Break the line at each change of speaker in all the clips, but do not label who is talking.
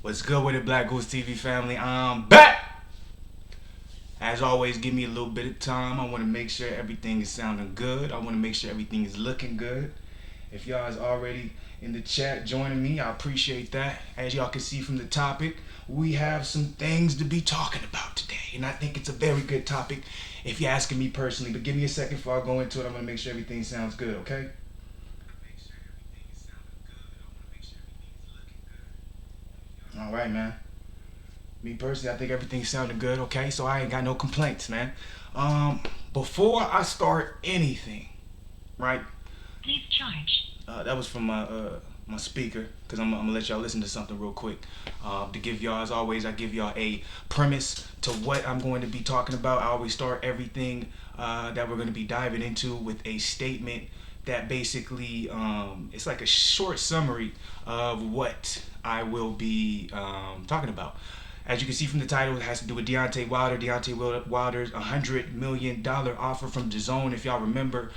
What's good with it, BlakGooseTV family? I'm back! As always, give me a little bit of time. I want to make sure everything is sounding good. I want to make sure everything is looking good. If y'all is already in the chat joining me, I appreciate that. As y'all can see from the topic, we have some things to be talking about today. And I think it's a very good topic if you're asking me personally. But give me a second before I go into it. I'm going to make sure everything sounds good, okay? All right, man. Me personally, I think everything sounded good, okay? So I ain't got no complaints, man. Before I start anything, right? Please charge. That was from my speaker, because I'm gonna let y'all listen to something real quick. To give y'all, as always, I give y'all a premise to what I'm going to be talking about. I always start everything that we're going to be diving into with a statement that basically it's like a short summary of what I will be talking about. As you can see from the title, it has to do with Deontay Wilder. Deontay Wilder's $100 million offer from Dazn. If y'all remember,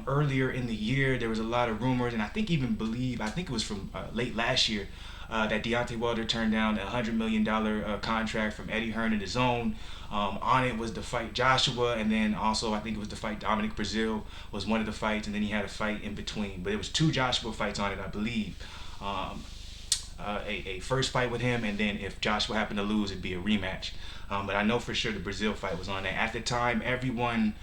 earlier in the year, there was a lot of rumors, and I think it was from late last year, that Deontay Wilder turned down a $100 million contract from Eddie Hearn and Dazn. On it was to fight Joshua, and then also I think it was to fight Dominic Brazil was one of the fights, and then he had a fight in between. But it was two Joshua fights on it, I believe. A first fight with him, and then if Joshua happened to lose, it'd be a rematch. But I know for sure the Brazil fight was on there. At the time, everyone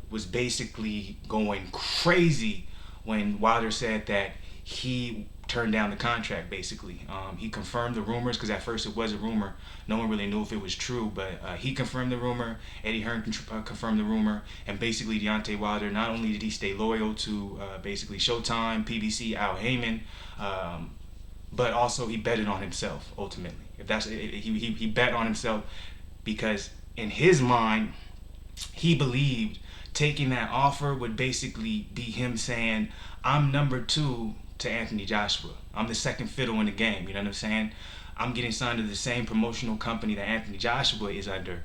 was basically going crazy when Wilder said that he turned down the contract. Basically, he confirmed the rumors, because at first it was a rumor. No one really knew if it was true, but he confirmed the rumor. Eddie Hearn confirmed the rumor, and basically Deontay Wilder, not only did he stay loyal to basically Showtime, PBC, Al Heyman, but also he betted on himself ultimately. If that's he bet on himself, because in his mind he believed taking that offer would basically be him saying, I'm number two to Anthony Joshua. I'm the second fiddle in the game. You know what I'm saying? I'm getting signed to the same promotional company that Anthony Joshua is under,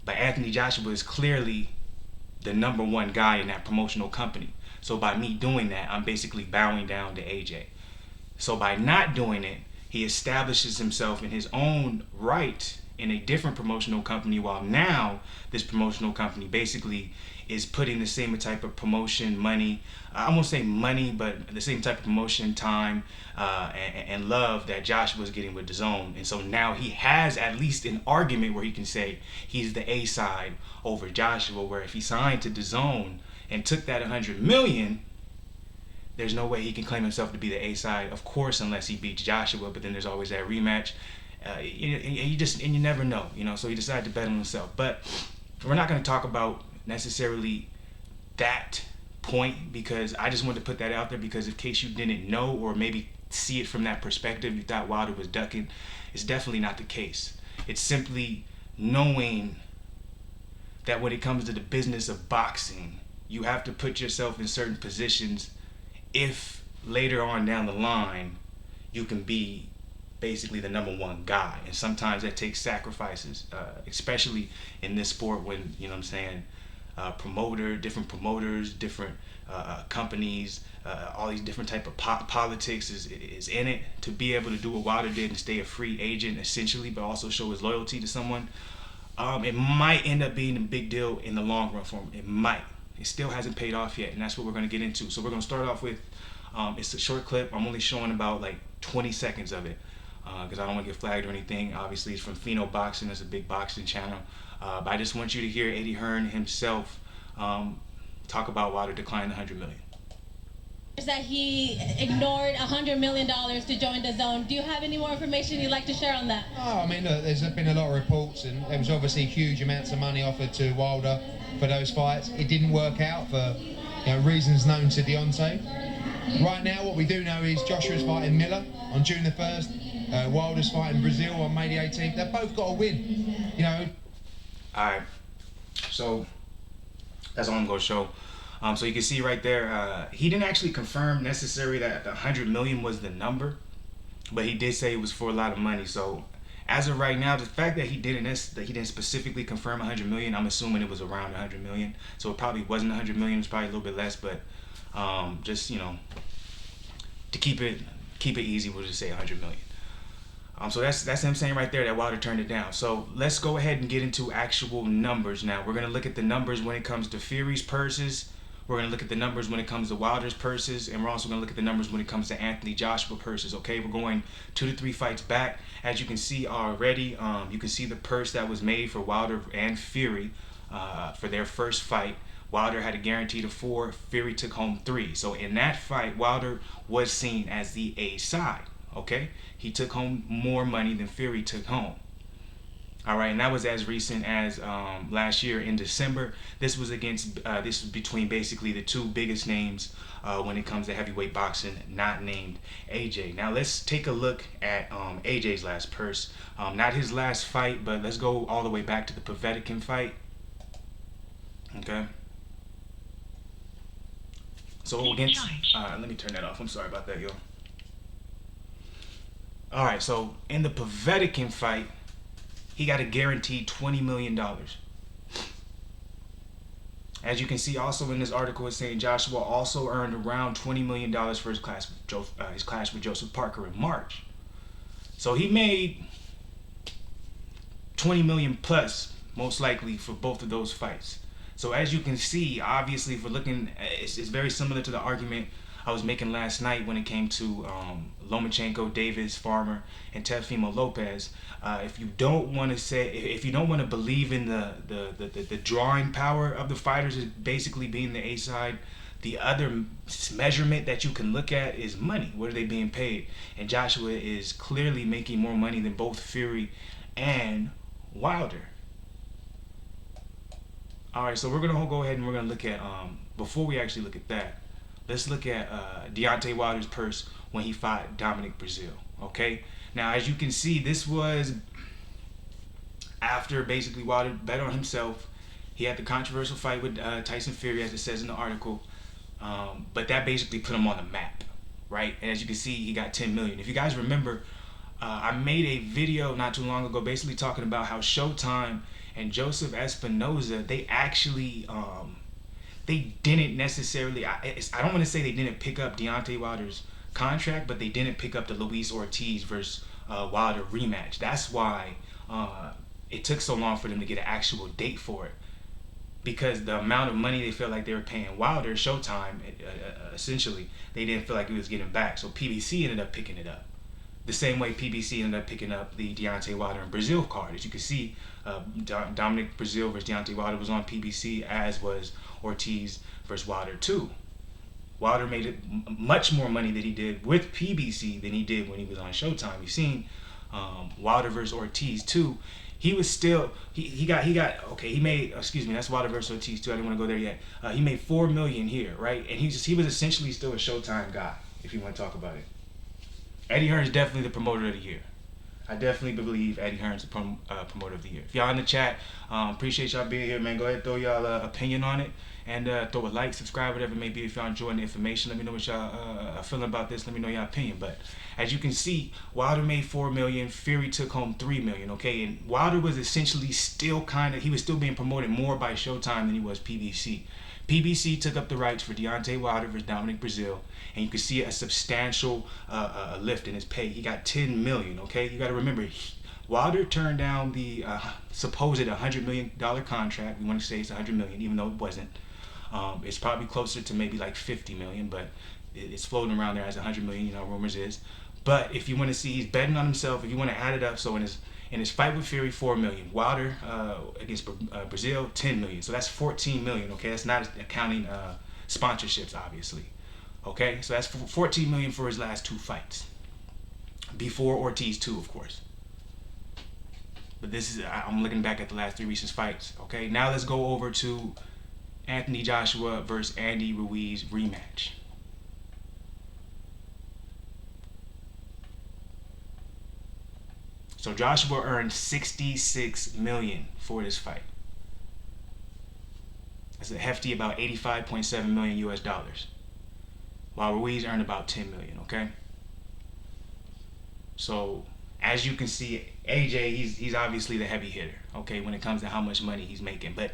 but Anthony Joshua is clearly the number one guy in that promotional company. So by me doing that, I'm basically bowing down to AJ. So by not doing it, he establishes himself in his own right in a different promotional company, while now this promotional company basically is putting the same type of promotion money, I won't say money, but the same type of promotion time and love that Joshua was getting with Dazn. And so now he has at least an argument where he can say he's the A side over Joshua, where if he signed to Dazn and took that 100 million, there's no way he can claim himself to be the A side, of course, unless he beats Joshua. But then there's always that rematch. You never know, So he decided to bet on himself. But we're not going to talk about necessarily that point, because I just wanted to put that out there, because in case you didn't know, or maybe see it from that perspective, you thought Wilder was ducking. It's definitely not the case. It's simply knowing that when it comes to the business of boxing, you have to put yourself in certain positions if later on down the line you can be basically the number one guy. And sometimes that takes sacrifices, especially in this sport, when different promoters, different companies, all these different type of politics is in it. To be able to do what Wilder did and stay a free agent essentially, but also show his loyalty to someone, it might end up being a big deal in the long run for him. It might. It still hasn't paid off yet, and that's what we're going to get into. So we're going to start off with, it's a short clip. I'm only showing about like 20 seconds of it, because I don't want to get flagged or anything. Obviously, it's from Pheno Boxing. It's a big boxing channel. But I just want you to hear Eddie Hearn himself talk about Wilder declining $100 million.
That he ignored $100 million to join Dazn. Do you have any more information you'd like to share on that?
Oh, I mean, look, there's been a lot of reports, and there was obviously huge amounts of money offered to Wilder for those fights. It didn't work out for reasons known to Deontay. Right now, what we do know is Joshua's fighting Miller on June the 1st. Wilder's fighting Brazil on May the 18th. They've both got to win,
Alright, so that's all I'm going to show. So you can see right there, he didn't actually confirm necessarily that the 100 million was the number, but he did say it was for a lot of money. So as of right now, the fact that he didn't specifically confirm 100 million, I'm assuming it was around 100 million. So it probably wasn't 100 million, it was probably a little bit less, but just to keep it easy, we'll just say 100 million. So that's him saying right there that Wilder turned it down. So let's go ahead and get into actual numbers now. We're gonna look at the numbers when it comes to Fury's purses. We're gonna look at the numbers when it comes to Wilder's purses, and we're also gonna look at the numbers when it comes to Anthony Joshua purses. Okay, we're going 2 to 3 fights back. As you can see already, you can see the purse that was made for Wilder and Fury for their first fight. Wilder had a guarantee of 4. Fury took home 3. So in that fight, Wilder was seen as the A side. Okay, he took home more money than Fury took home. All right, and that was as recent as last year in December. This was between basically the 2 biggest names when it comes to heavyweight boxing, not named AJ. Now let's take a look at AJ's last purse. Not his last fight, but let's go all the way back to the Povetkin fight. Okay. So against, let me turn that off. I'm sorry about that, yo. All right, so in the Povetkin fight, he got a guaranteed $20 million. As you can see also in this article, it's saying Joshua also earned around $20 million for his clash with Joseph Parker in March. So he made $20 million plus, most likely, for both of those fights. So as you can see, obviously, if we're looking, it's very similar to the argument I was making last night when it came to Lomachenko, Davis, Farmer, and Teofimo Lopez. If you don't want to believe in the drawing power of the fighters as basically being the A side, the other measurement that you can look at is money. What are they being paid? And Joshua is clearly making more money than both Fury and Wilder. All right, so we're gonna go ahead and we're gonna look at before we actually look at that, let's look at Deontay Wilder's purse when he fought Dominic Breazeale. Okay, now as you can see, this was after basically Wilder bet on himself. He had the controversial fight with Tyson Fury, as it says in the article, but that basically put him on the map, right? And as you can see, he got 10 million. If you guys remember, I made a video not too long ago basically talking about how Showtime and Joseph Espinoza, they actually they didn't necessarily, I don't want to say they didn't pick up Deontay Wilder's contract, but they didn't pick up the Luis Ortiz versus Wilder rematch. That's why it took so long for them to get an actual date for it, because the amount of money they felt like they were paying Wilder, Showtime, essentially, they didn't feel like he was getting back. So PBC ended up picking it up. The same way PBC ended up picking up the Deontay Wilder and Breazeale card. As you can see, Dominic Breazeale versus Deontay Wilder was on PBC, as was Ortiz versus Wilder too. Wilder made it much more money that he did with PBC than he did when he was on Showtime. You've seen Wilder versus Ortiz too. He was still he made, excuse me, that's Wilder versus Ortiz too. I didn't want to go there yet. He made $4 million here, right? And he was essentially still a Showtime guy, if you want to talk about it. Eddie Hearn's definitely the promoter of the year. I definitely believe Eddie Hearn's the promoter of the year. If y'all in the chat, appreciate y'all being here, man. Go ahead and throw y'all opinion on it, and throw a like, subscribe, whatever it may be. If y'all enjoying the information, let me know what y'all are feeling about this. Let me know your opinion. But as you can see, Wilder made $4 million. Fury took home $3 million. Okay, and Wilder was essentially still he was still being promoted more by Showtime than he was PBC. PBC took up the rights for Deontay Wilder versus Dominic Breazeale, and you can see a substantial lift in his pay. He got $10 million. Okay, you got to remember, Wilder turned down the supposed $100 million contract. We want to say it's $100 million, even though it wasn't. It's probably closer to maybe like $50 million, but it's floating around there as $100 million. You know, rumors is. But if you want to see, he's betting on himself. If you want to add it up, so in his fight with Fury, $4 million. Wilder against Breazeale, $10 million. So that's $14 million. Okay, that's not accounting sponsorships, obviously. Okay, so that's $14 million for his last 2 fights, before Ortiz too, of course. But I'm looking back at the last 3 recent fights. Okay, now let's go over to Anthony Joshua versus Andy Ruiz rematch. So Joshua earned $66 million for this fight. That's a hefty about $85.7 million US dollars. While Ruiz earned about $10 million, okay? So as you can see, AJ, he's obviously the heavy hitter, okay, when it comes to how much money he's making. But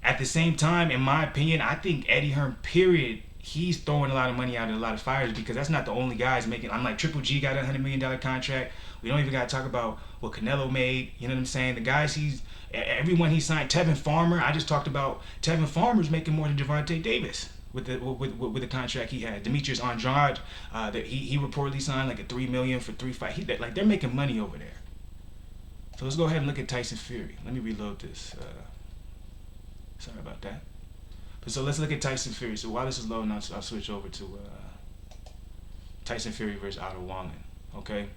at the same time, in my opinion, I think Eddie Hearn, period, he's throwing a lot of money out in a lot of fires because that's not the only guys making. I'm like, Triple G got a $100 million contract. We don't even got to talk about what Canelo made. You know what I'm saying? The guys everyone he signed. Tevin Farmer. I just talked about Tevin Farmer's making more than Gervonta Davis with the contract he had. Demetrius Andrade, that he reportedly signed like a $3 million for 3 fights. Like they're making money over there. So let's go ahead and look at Tyson Fury. Let me reload this. Sorry about that. But so let's look at Tyson Fury. So while this is loading, I'll switch over to Tyson Fury versus Otto Wallin. Okay.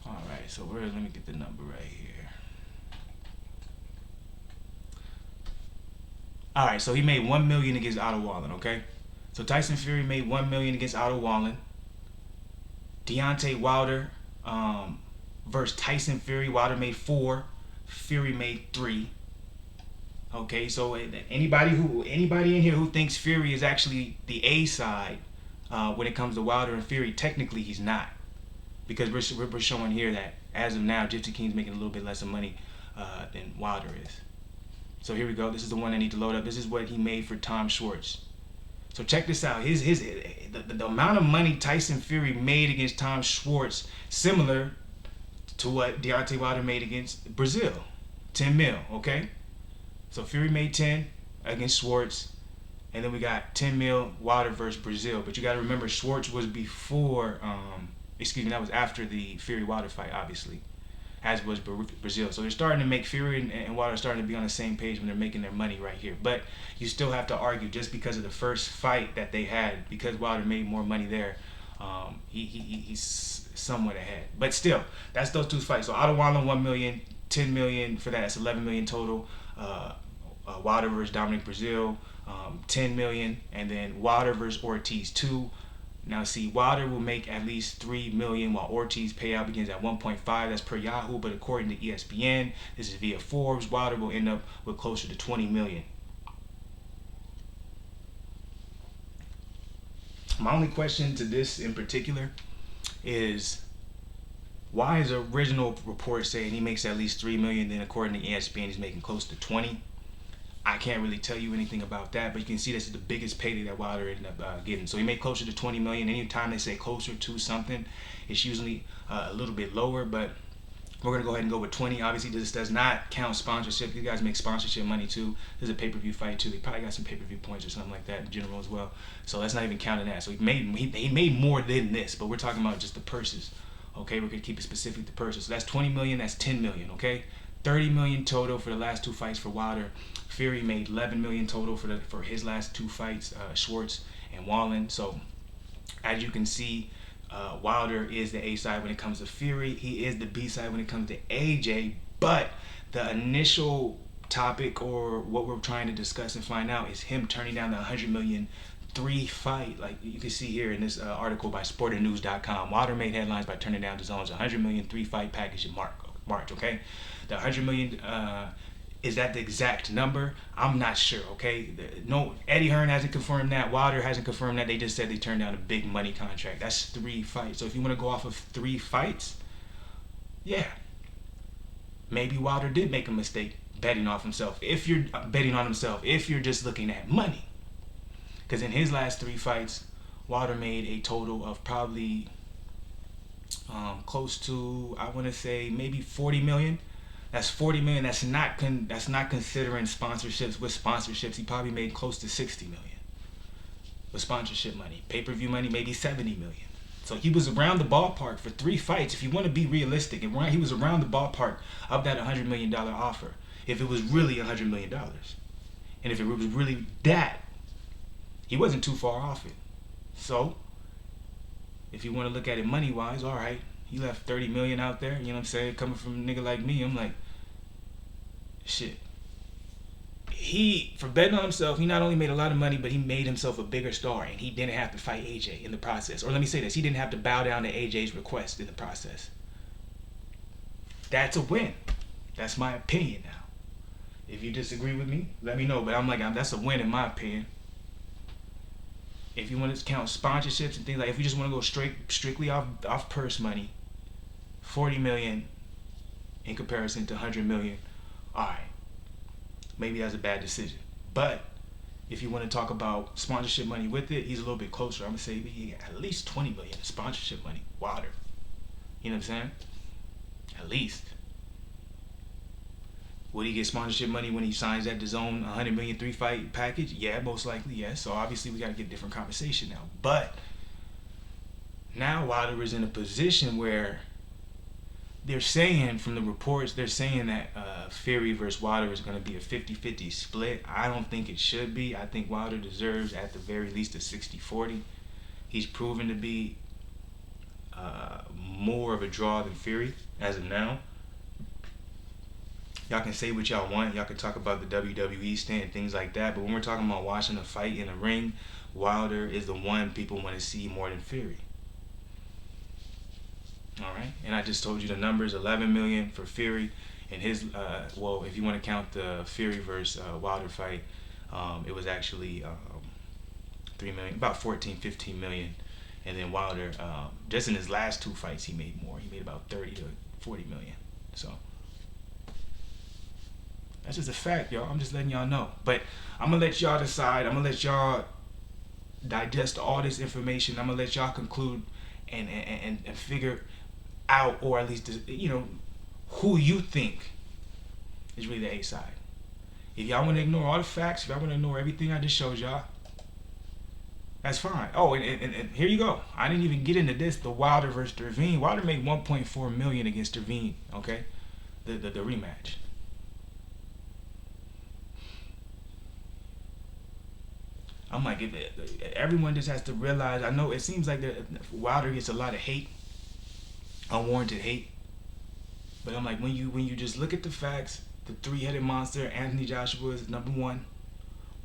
All right. So let me get the number right here. All right. So he made $1 million against Otto Wallin. Okay. So Tyson Fury made $1 million against Otto Wallin. Deontay Wilder versus Tyson Fury. Wilder made 4. Fury made 3. Okay, so anybody in here who thinks Fury is actually the A side when it comes to Wilder and Fury, technically he's not, because we're showing here that as of now, Gypsy King's making a little bit less of money than Wilder is. So here we go. This is the one I need to load up. This is what he made for Tom Schwartz. So check this out. The amount of money Tyson Fury made against Tom Schwartz, similar to what Deontay Wilder made against Brazil, 10 mil. Okay, so Fury made 10 against Schwartz, and then we got 10 mil Wilder versus Brazil. But you got to remember, Schwartz was before, that was after the Fury Wilder fight, obviously, as was Brazil. So they're starting to make Fury and Wilder starting to be on the same page when they're making their money right here. But you still have to argue, just because of the first fight that they had, because Wilder made more money there, he's somewhat ahead. But still, that's those 2 fights. So Otto Wallin, $1 million, 10 million for that. That's 11 million total. Wilder versus Dominic Brazil, 10 million, and then Wilder versus Ortiz, 2. Now see, Wilder will make at least 3 million, while Ortiz payout begins at 1.5. That's per Yahoo, but according to ESPN, this is via Forbes, Wilder will end up with closer to 20 million. My only question to this in particular is, why is the original report saying he makes at least 3 million, then according to ESPN he's making close to 20? I can't really tell you anything about that, but you can see this is the biggest payday that Wilder ended up getting. So he made closer to 20 million. Anytime they say closer to something, it's usually a little bit lower, but we're going to go ahead and go with 20. Obviously, this does not count sponsorship. You guys make sponsorship money too. There's a pay-per-view fight too. They probably got some pay-per-view points or something like that in general as well. So that's not even counting that. So he made more than this, but we're talking about just the purses. Okay, we're going to keep it specific to purses. So that's 20 million, that's 10 million, okay? 30 million total for the last 2 fights for Wilder. Fury made 11 million total for his last 2 fights, Schwartz and Wallin. So as you can see, Wilder is the A side when it comes to Fury. He is the B side when it comes to AJ. But the initial topic, or what we're trying to discuss and find out, is him turning down the 100 million 3 fight. Like you can see here in this article by sportingnews.com. Wilder made headlines by turning down DAZN's 100 million 3 fight package in March. Okay, the 100 million. Is that the exact number? I'm not sure, okay? No, Eddie Hearn hasn't confirmed that. Wilder hasn't confirmed that. They just said they turned down a big money contract. That's 3 fights. So if you want to go off of 3 fights, yeah. Maybe Wilder did make a mistake betting off himself. If you're betting on himself, if you're just looking at money. Because in his last 3 fights, Wilder made a total of probably close to, I want to say, maybe 40 million. That's 40 million. That's not considering sponsorships. With sponsorships, he probably made close to 60 million with sponsorship money. Pay-per-view money, maybe 70 million. So he was around the ballpark for 3 fights. If you want to be realistic, he was around the ballpark of that $100 million offer. If it was really $100 million, and if it was really that, he wasn't too far off it. So if you want to look at it money-wise, all right. He left 30 million out there, you know what I'm saying? Coming from a nigga like me, I'm like, shit. For betting on himself, he not only made a lot of money, but he made himself a bigger star, and he didn't have to fight AJ in the process. Or let me say this, he didn't have to bow down to AJ's request in the process. That's a win. That's my opinion now. If you disagree with me, let me know. But I'm like, that's a win in my opinion. If you want to count sponsorships and things like, if you just want to go strictly off purse money, 40 million in comparison to 100 million. All right. maybe that's a bad decision. But if you want to talk about sponsorship money with it, he's a little bit closer. I'm gonna say he got at least 20 million in sponsorship money. Wilder. You know what I'm saying? At least. Would he get sponsorship money when he signs that Dazn 100 million 3-fight package? Yeah, most likely, yes. So obviously we got to get a different conversation now. But now Wilder is in a position where they're saying, from the reports, they're saying that Fury versus Wilder is going to be a 50-50 split. I don't think it should be. I think Wilder deserves at the very least a 60-40. He's proven to be more of a draw than Fury as of now. Y'all can say what y'all want. Y'all can talk about the WWE stand, things like that. But when we're talking about watching a fight in a ring, Wilder is the one people want to see more than Fury. All right, and I just told you the numbers: 11 million for Fury, and his well, if you want to count the Fury versus Wilder fight, it was actually 3 million, about 14-15 million, and then Wilder, just in his last 2 fights, he made more. He made about 30 to 40 million. So that's just a fact, y'all. I'm just letting y'all know. But I'm gonna let y'all decide. I'm gonna let y'all digest all this information. I'm gonna let y'all conclude and figure out, or at least, you know, who you think is really the A side. If y'all want to ignore all the facts, if y'all want to ignore everything I just showed y'all, that's fine. Oh, and here you go. I didn't even get into this. The Wilder versus Dazn. Wilder made 1.4 million against Dazn. Okay, the rematch. I'm like, everyone just has to realize. I know it seems like Wilder gets a lot of hate, unwarranted hate, but I'm like, when you just look at the facts, the 3-headed monster, Anthony Joshua is number 1,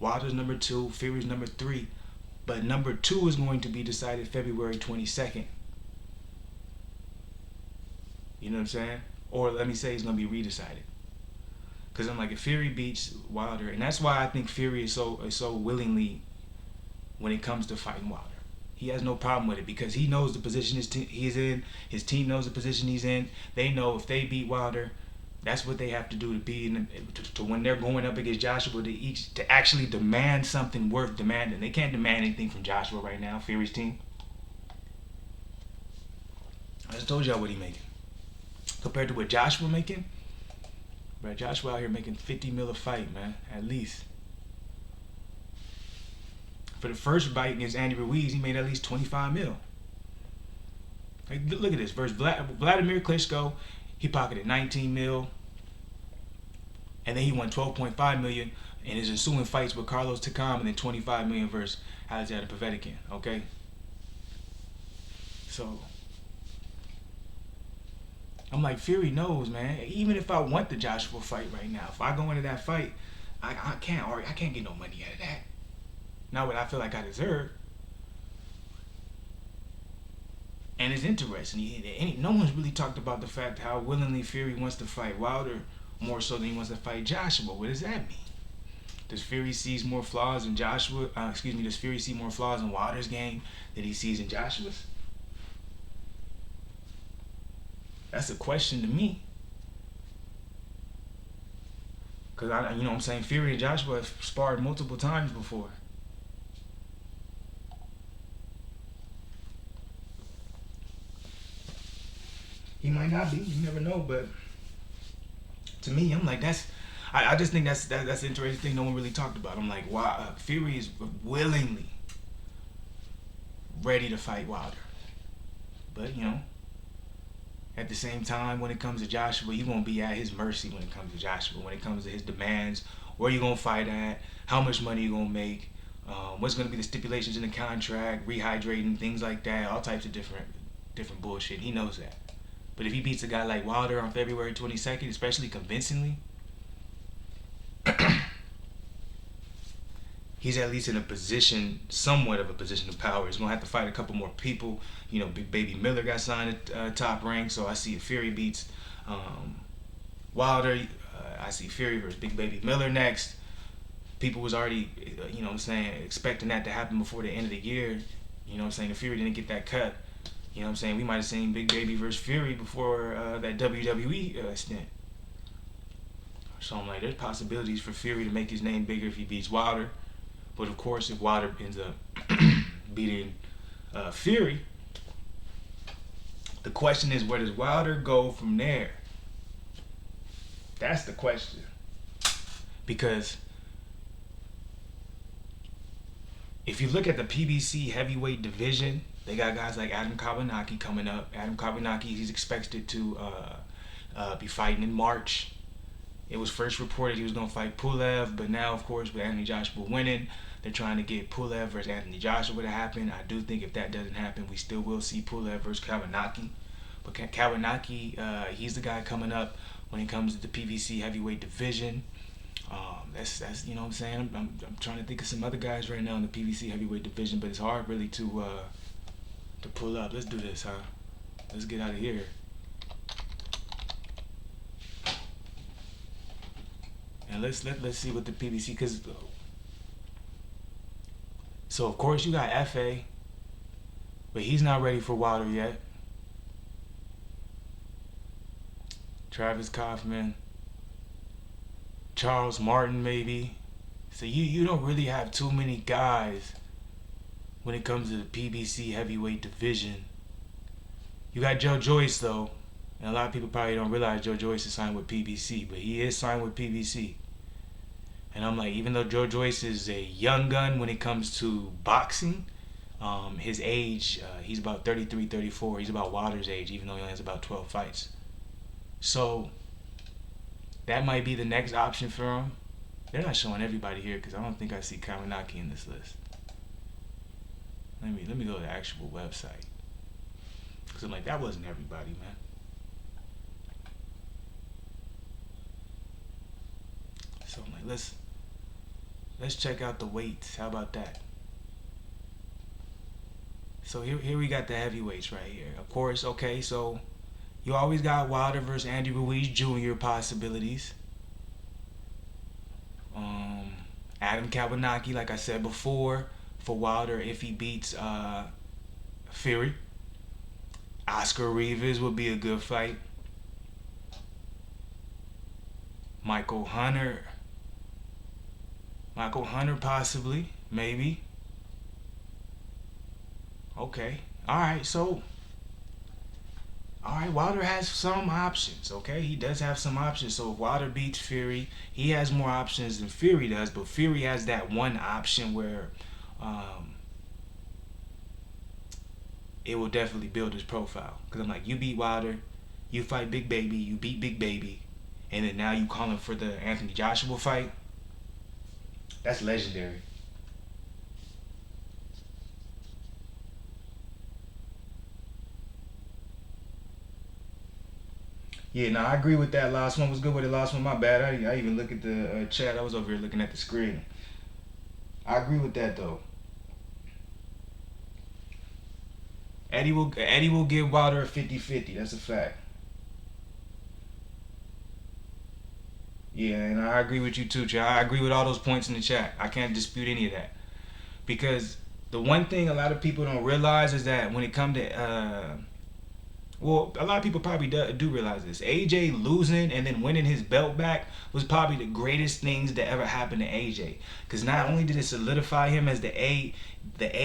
Wilder's number 2, Fury's number 3, but number 2 is going to be decided February 22nd. You know what I'm saying? Or let me say, it's going to be redecided. Because I'm like, if Fury beats Wilder, and that's why I think Fury is so willingly, when it comes to fighting Wilder, he has no problem with it, because he knows the position he's in. His team knows the position he's in. They know if they beat Wilder, that's what they have to do to be to when they're going up against Joshua, to actually demand something worth demanding. They can't demand anything from Joshua right now, Fury's team. I just told y'all what he's making compared to what Joshua making. Bro, Joshua out here making 50 mil a fight, man, at least. For the first fight against Andy Ruiz, he made at least 25 mil. Like, look at this. Versus Vladimir Klitschko, he pocketed 19 mil. And then he won 12.5 million in his ensuing fights with Carlos Takam, and then 25 million versus Alexander Povetkin, okay? So I'm like, Fury knows, man. Even if I want the Joshua fight right now, if I go into that fight, I can't get no money out of that. Not what I feel like I deserve. And it's interesting. No one's really talked about the fact how willingly Fury wants to fight Wilder more so than he wants to fight Joshua. What does that mean? Does Fury see more flaws in Joshua? Does Fury see more flaws in Wilder's game than he sees in Joshua's? That's a question to me. Because, you know what I'm saying, Fury and Joshua have sparred multiple times before. He might not be. You never know. But to me, I'm like, I just think that's an interesting thing no one really talked about. I'm like, wow, Fury is willingly ready to fight Wilder. But, you know, at the same time, when it comes to Joshua, you're going to be at his mercy when it comes to Joshua. When it comes to his demands, where you going to fight at, how much money you going to make, what's going to be the stipulations in the contract, rehydrating, things like that, all types of different bullshit. He knows that. But if he beats a guy like Wilder on February 22nd, especially convincingly, he's at least in a position, somewhat of a position of power. He's going to have to fight a couple more people. You know, Big Baby Miller got signed at top rank, so I see if Fury beats Wilder, I see Fury versus Big Baby Miller next. People was already, you know what I'm saying, expecting that to happen before the end of the year. You know what I'm saying? If Fury didn't get that cut, you know what I'm saying, we might have seen Big Baby versus Fury before that WWE stint. So I'm like, there's possibilities for Fury to make his name bigger if he beats Wilder. But of course, if Wilder ends up beating Fury, the question is, where does Wilder go from there? That's the question. Because if you look at the PBC heavyweight division, they got guys like Adam Kabanaki coming up. Adam Kabanaki, he's expected to be fighting in March. It was first reported he was going to fight Pulev, but now, of course, with Anthony Joshua winning, they're trying to get Pulev versus Anthony Joshua to happen. I do think if that doesn't happen, we still will see Pulev versus Kabanaki. But Kabanaki, he's the guy coming up when it comes to the PBC heavyweight division. That's you know what I'm saying. I'm trying to think of some other guys right now in the PBC heavyweight division, but it's hard really to pull up. Let's do this, huh? Let's get out of here. And let's see what the PBC, because so of course you got FA, but he's not ready for Wilder yet. Travis Kaufman, Charles Martin maybe. So you don't really have too many guys when it comes to the PBC heavyweight division. You got Joe Joyce though, and a lot of people probably don't realize Joe Joyce is signed with PBC, but he is signed with PBC. And I'm like, even though Joe Joyce is a young gun when it comes to boxing, his age, he's about 33, 34. He's about Wilder's age, even though he only has about 12 fights. So that might be the next option for him. They're not showing everybody here because I don't think I see Kaminaki in this list. Let me go to the actual website. Because I'm like, that wasn't everybody, man. So I'm like, let's check out the weights. How about that? So here we got the heavyweights right here. Of course, okay, so you always got Wilder versus Andy Ruiz Jr. possibilities. Adam Kabanaki, like I said before, for Wilder if he beats Fury. Oscar Rivas would be a good fight. Michael Hunter possibly, maybe. Okay. Alright, so Wilder has some options, okay? He does have some options. So if Wilder beats Fury, he has more options than Fury does, but Fury has that one option where it will definitely build his profile. Because I'm like, you beat Wilder, you fight Big Baby, you beat Big Baby, and then now you calling for the Anthony Joshua fight. That's legendary. Yeah, no, I agree with that. Last one was good with the last one. My bad. I even look at the chat. I was over here looking at the screen. I agree with that though. Eddie will give Wilder a 50-50. That's a fact. Yeah, and I agree with you too, chat. I agree with all those points in the chat. I can't dispute any of that. Because the one thing a lot of people don't realize is that when it comes to well, a lot of people probably do realize this. AJ losing and then winning his belt back was probably the greatest things that ever happened to AJ. Because not only did it solidify him as the A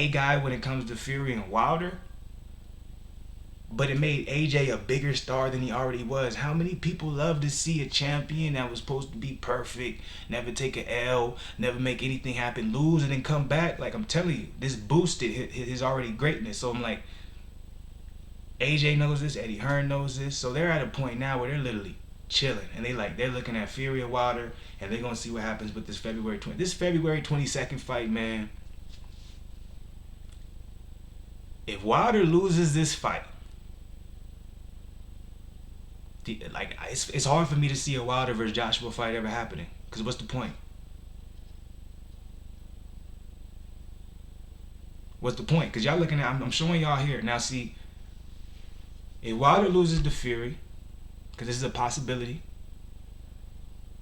guy when it comes to Fury and Wilder, but it made AJ a bigger star than he already was. How many people love to see a champion that was supposed to be perfect, never take an L, never make anything happen, lose and then come back? Like, I'm telling you, this boosted his already greatness. So I'm like, AJ knows this, Eddie Hearn knows this, so they're at a point now where they're literally chilling, and they're looking at Fury and Wilder, and they're gonna see what happens with this February 22nd fight, man. If Wilder loses this fight, it's hard for me to see a Wilder versus Joshua fight ever happening, because what's the point? What's the point? Because y'all looking at, I'm showing y'all here now. See, if Wilder loses to Fury, because this is a possibility,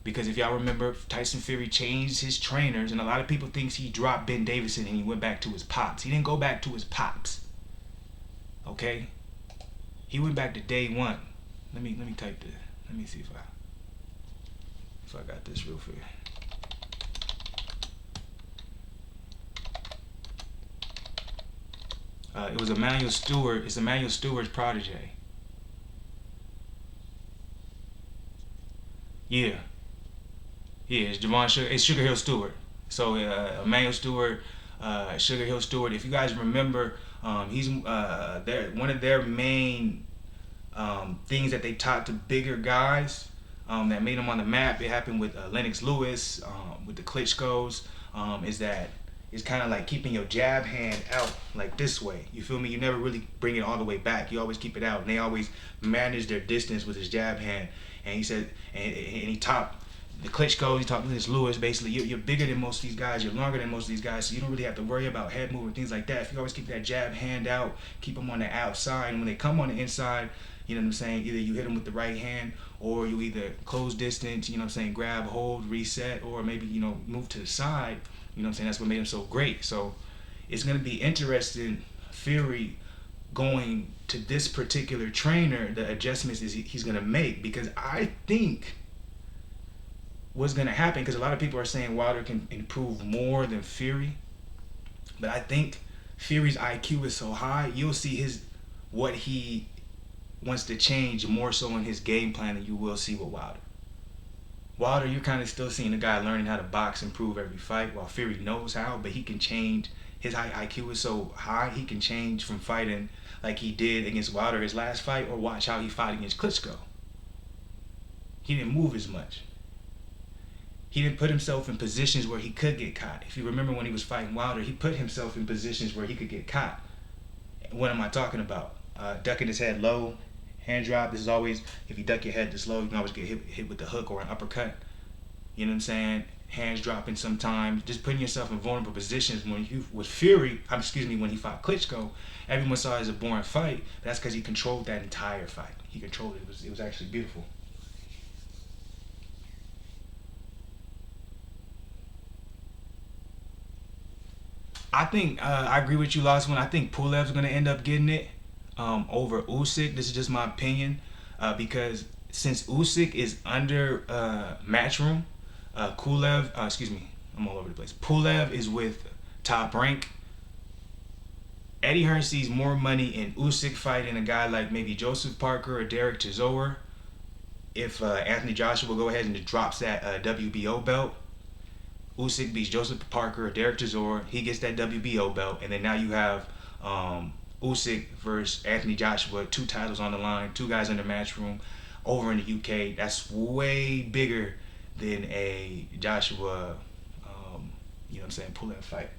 because if y'all remember, Tyson Fury changed his trainers, and a lot of people think he dropped Ben Davison and he went back to his pops. He didn't go back to his pops. Okay? He went back to day one. Let me type this. Let me see if So I got this real for you. It was Emmanuel Stewart. It's Emmanuel Stewart's protege. Yeah, it's Javon Sugar. It's Sugar Hill Stewart. So Emmanuel Stewart, Sugar Hill Stewart. If you guys remember, he's one of their main things that they taught to bigger guys that made them on the map. It happened with Lennox Lewis, with the Klitschko's. Is that it's kind of like keeping your jab hand out like this way. You feel me? You never really bring it all the way back. You always keep it out. And they always manage their distance with his jab hand. And he said, and he taught the Klitschko's, he taught Lennox Lewis, basically, you're bigger than most of these guys, you're longer than most of these guys, so you don't really have to worry about head movement, things like that. If you always keep that jab hand out, keep them on the outside, and when they come on the inside, you know what I'm saying, either you hit them with the right hand, or you either close distance, you know what I'm saying, grab, hold, reset, or maybe, you know, move to the side, you know what I'm saying, that's what made him so great. So it's going to be interesting, Fury, going to this particular trainer, the adjustments he's going to make, because I think what's going to happen, because a lot of people are saying Wilder can improve more than Fury, but I think Fury's IQ is so high, you'll see what he wants to change more so in his game plan than you will see with Wilder. Wilder, you're kind of still seeing a guy learning how to box, improve every fight, while Fury knows how, but he can change. His IQ is so high, he can change from fighting like he did against Wilder his last fight, or watch how he fought against Klitschko. He didn't move as much. He didn't put himself in positions where he could get caught. If you remember when he was fighting Wilder, he put himself in positions where he could get caught. What am I talking about? Ducking his head low, hand drop. This is always, if you duck your head this low, you can always get hit with the hook or an uppercut. You know what I'm saying? Hands dropping sometimes, just putting yourself in vulnerable positions. When you with Fury, when he fought Klitschko, everyone saw it as a boring fight. That's because he controlled that entire fight. He controlled it. It was actually beautiful. I think I agree with you, last one. I think Pulev's going to end up getting it over Usyk. This is just my opinion, because since Usyk is under Matchroom, I'm all over the place. Pulev is with Top Rank. Eddie Hearn sees more money in Usyk fighting a guy like maybe Joseph Parker or Derek Chisora. If Anthony Joshua go ahead and drops that WBO belt, Usyk beats Joseph Parker or Derek Chisora, he gets that WBO belt, and then now you have Usyk versus Anthony Joshua, 2 titles on the line, 2 guys under Matchroom over in the UK. That's way bigger than a Joshua, you know what I'm saying, Pulev fight,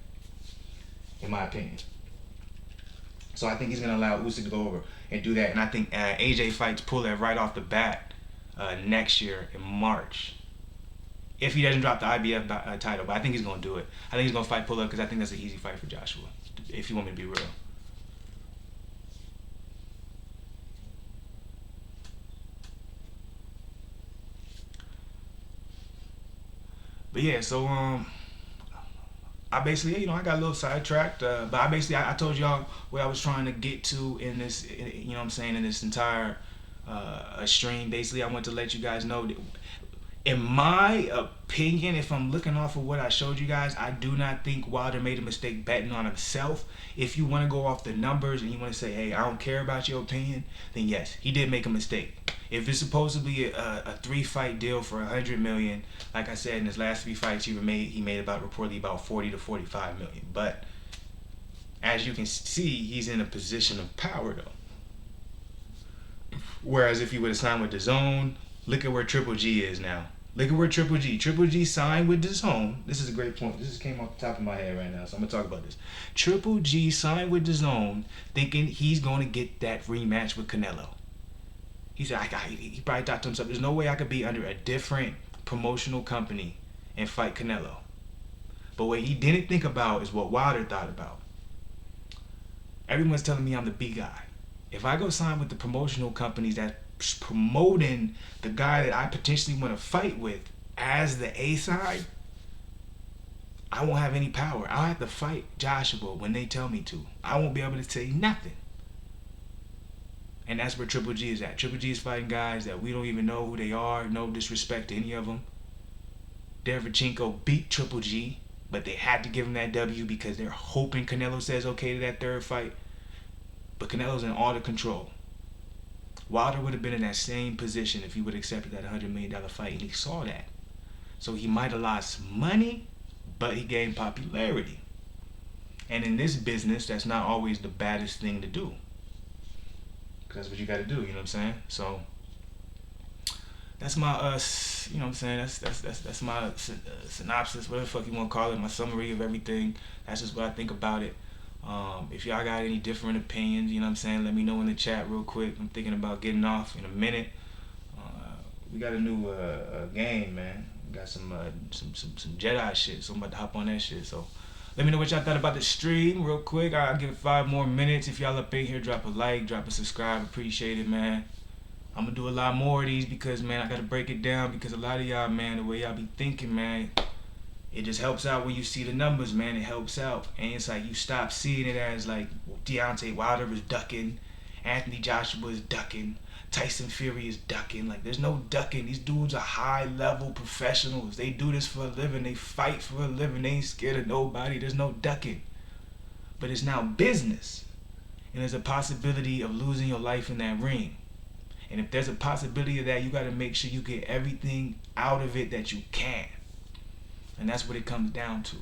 in my opinion. So I think he's going to allow Usyk to go over and do that. And I think AJ fights Pulev right off the bat next year in March, if he doesn't drop the IBF title. But I think he's going to do it. I think he's going to fight Pulev because I think that's an easy fight for Joshua, if you want me to be real. But yeah, so I basically, I got a little sidetracked, but I told y'all what I was trying to get to in this, you know what I'm saying, in this entire stream. Basically, I want to let you guys know that, in my opinion, if I'm looking off of what I showed you guys, I do not think Wilder made a mistake betting on himself. If you want to go off the numbers and you want to say, hey, I don't care about your opinion, then yes, he did make a mistake. If it's supposed to be a 3-fight deal for $100 million, like I said, in his last 3 fights, he made reportedly about 40 to 45 million. But as you can see, he's in a position of power though. Whereas if he would have signed with Dazn, look at where Triple G is now. Look at where Triple G signed with Dazn. This is a great point. This just came off the top of my head right now, so I'm going to talk about this. Triple G signed with Dazn thinking he's going to get that rematch with Canelo. He said, he probably thought to himself, there's no way I could be under a different promotional company and fight Canelo. But what he didn't think about is what Wilder thought about. Everyone's telling me I'm the B guy. If I go sign with the promotional companies that's promoting the guy that I potentially want to fight with as the A side, I won't have any power. I'll have to fight Joshua when they tell me to. I won't be able to say nothing. And that's where Triple G is at. Triple G is fighting guys that we don't even know who they are. No disrespect to any of them. Derevchenko beat Triple G, but they had to give him that W because they're hoping Canelo says okay to that third fight. But Canelo's in all the control. Wilder would have been in that same position if he would have accepted that $100 million fight, and he saw that. So he might have lost money, but he gained popularity. And in this business, that's not always the baddest thing to do. Because that's what you got to do, you know what I'm saying? So that's my, you know what I'm saying? That's my synopsis, whatever the fuck you want to call it, my summary of everything. That's just what I think about it. If y'all got any different opinions, you know what I'm saying, let me know in the chat real quick. I'm thinking about getting off in a minute. We got a new game, man. We got some Jedi shit, so I'm about to hop on that shit. So let me know what y'all thought about the stream real quick. I'll give it 5 more minutes. If y'all up in here, drop a like, drop a subscribe. Appreciate it, man. I'm gonna do a lot more of these because, man, I gotta break it down because a lot of y'all, man, the way y'all be thinking, man, it just helps out when you see the numbers, man. It helps out. And it's like you stop seeing it as like Deontay Wilder is ducking, Anthony Joshua is ducking, Tyson Fury is ducking. Like, there's no ducking. These dudes are high-level professionals. They do this for a living. They fight for a living. They ain't scared of nobody. There's no ducking. But it's now business. And there's a possibility of losing your life in that ring. And if there's a possibility of that, you got to make sure you get everything out of it that you can. And that's what it comes down to.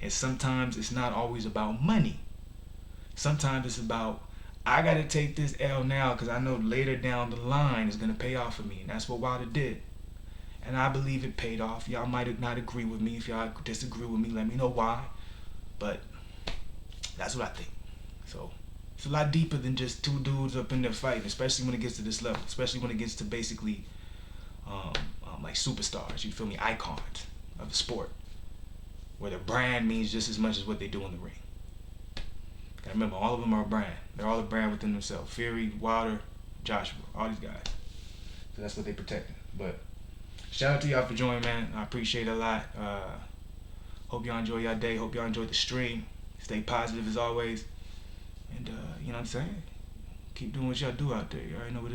And sometimes it's not always about money. Sometimes it's about, I got to take this L now because I know later down the line it's going to pay off for me. And that's what Wilder did. And I believe it paid off. Y'all might not agree with me. If y'all disagree with me, let me know why. But that's what I think. So it's a lot deeper than just two dudes up in there fighting, especially when it gets to this level. Especially when it gets to basically like superstars, you feel me, icons of the sport, where the brand means just as much as what they do in the ring. Gotta remember, all of them are a brand. They're all a brand within themselves. Fury, Wilder, Joshua, all these guys. So that's what they protect. But shout out to y'all for joining, man. I appreciate it a lot. Hope y'all enjoy y'all day. Hope y'all enjoyed the stream. Stay positive as always. And you know what I'm saying? Keep doing what y'all do out there. You already know what it is.